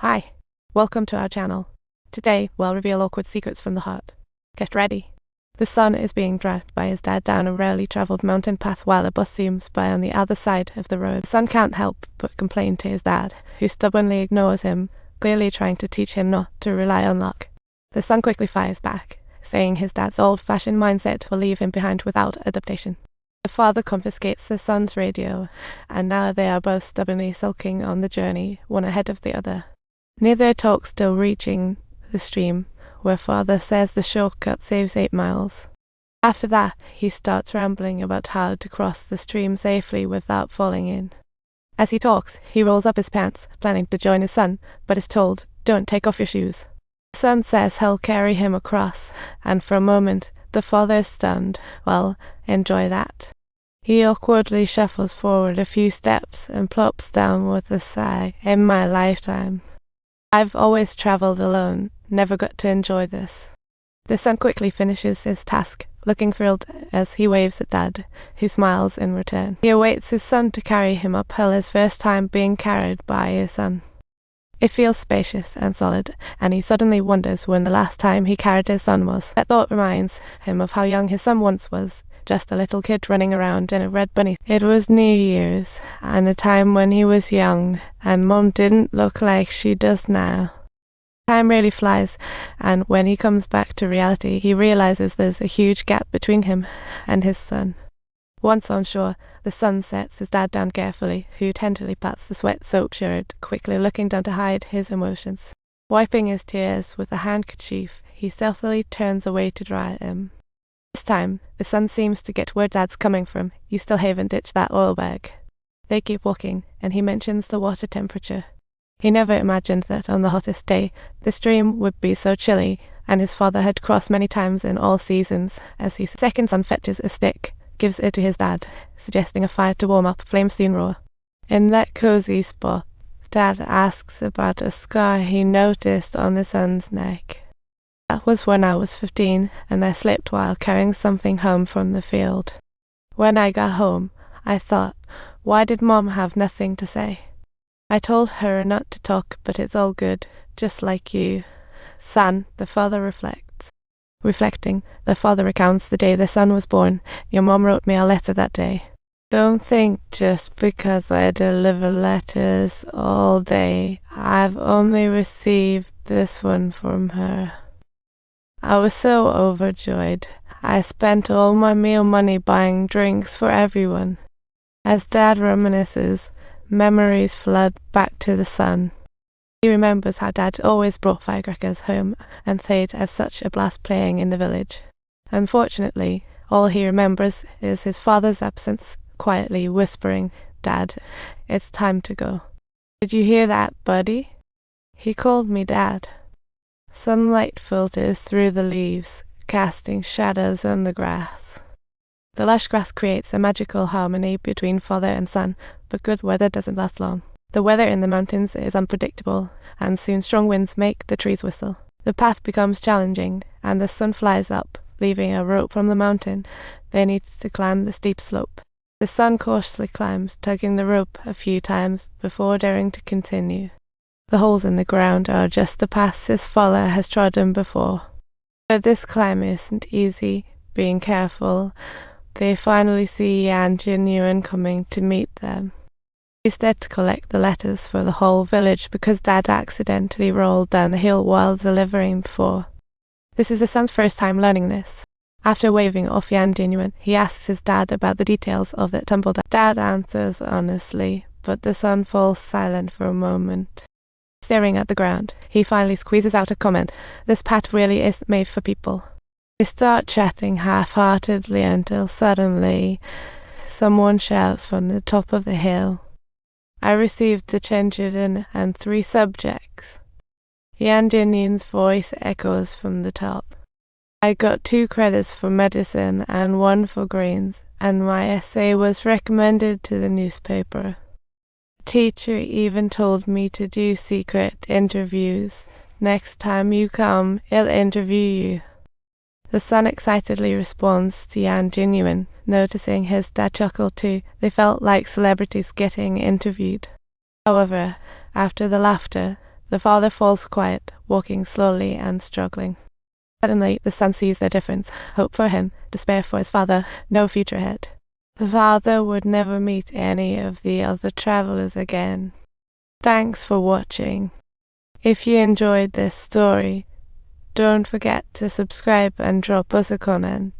Hi, welcome to our channel. Today, we'll reveal awkward secrets from the heart. Get ready. The son is being dragged by his dad down a rarely travelled mountain path while a bus zooms by on the other side of the road. The son can't help but complain to his dad, who stubbornly ignores him, clearly trying to teach him not to rely on luck. The son quickly fires back, saying his dad's old-fashioned mindset will leave him behind without adaptation. The father confiscates the son's radio, and now they are both stubbornly sulking on the journey, one ahead of the other. Neither talks till reaching the stream, where father says the shortcut saves 8 miles. After that, he starts rambling about how to cross the stream safely without falling in. As he talks, he rolls up his pants, planning to join his son, but is told, "Don't take off your shoes." The son says he'll carry him across, and for a moment, the father is stunned. Well, enjoy that. He awkwardly shuffles forward a few steps and plops down with a sigh. In my lifetime, I've always travelled alone, never got to enjoy this. The son quickly finishes his task, looking thrilled as he waves at Dad, who smiles in return. He awaits his son to carry him uphill, his first time being carried by his son. It feels spacious and solid, and he suddenly wonders when the last time he carried his son was. That thought reminds him of how young his son once was, just a little kid running around in a red bunny. It was New Year's, and a time when he was young, and Mom didn't look like she does now. Time really flies, and when he comes back to reality, he realizes there's a huge gap between him and his son. Once on shore, the son sets his dad down carefully, who tenderly pats the sweat-soaked shirt, quickly looking down to hide his emotions. Wiping his tears with a handkerchief, he stealthily turns away to dry them. This time, the son seems to get where Dad's coming from. You still haven't ditched that oil bag. They keep walking, and he mentions the water temperature. He never imagined that on the hottest day, the stream would be so chilly, and his father had crossed many times in all seasons. As his second son fetches a stick, gives it to his dad, suggesting a fire to warm up. Flames soon roar. In that cozy spot, Dad asks about a scar he noticed on his son's neck. That was when I was 15, and I slipped while carrying something home from the field. When I got home, I thought, why did Mom have nothing to say? I told her not to talk, but it's all good, just like you. Son, the father reflects. Reflecting, the father recounts the day the son was born. Your mom wrote me a letter that day. Don't think just because I deliver letters all day, I've only received this one from her. I was so overjoyed. I spent all my meal money buying drinks for everyone. As Dad reminisces, memories flood back to the son. He remembers how Dad always brought firecrackers home, and they'd have such a blast playing in the village. Unfortunately, all he remembers is his father's absence, quietly whispering, "Dad, it's time to go." Did you hear that, buddy? He called me Dad. Sunlight filters through the leaves, casting shadows on the grass. The lush grass creates a magical harmony between father and son, but good weather doesn't last long. The weather in the mountains is unpredictable, and soon strong winds make the trees whistle. The path becomes challenging, and the sun flies up, leaving a rope from the mountain. They need to climb the steep slope. The son cautiously climbs, tugging the rope a few times before daring to continue. The holes in the ground are just the paths his father has trodden before. But this climb isn't easy. Being careful, they finally see Jan Genuine coming to meet them. He's there to collect the letters for the whole village because Dad accidentally rolled down the hill while delivering before. This is the son's first time learning this. After waving off Jan Genuine, he asks his dad about the details of the tumble down. Dad answers honestly, but the son falls silent for a moment. Staring at the ground, he finally squeezes out a comment. This path really is made for people. They start chatting half-heartedly until suddenly someone shouts from the top of the hill. I received the Chenjiden and 3 subjects. Jan Genuine's voice echoes from the top. I got 2 credits for medicine and 1 for greens, and my essay was recommended to the newspaper. The teacher even told me to do secret interviews. Next time you come, he'll interview you. The son excitedly responds to Jan Genuine, noticing his dad chuckle too. They felt like celebrities getting interviewed. However, after the laughter, The father falls quiet, walking slowly and struggling. Suddenly, the son sees their difference. Hope for him, despair for his father, no future ahead. The father would never meet any of the other travelers again. Thanks for watching. If you enjoyed this story, don't forget to subscribe and drop us a comment.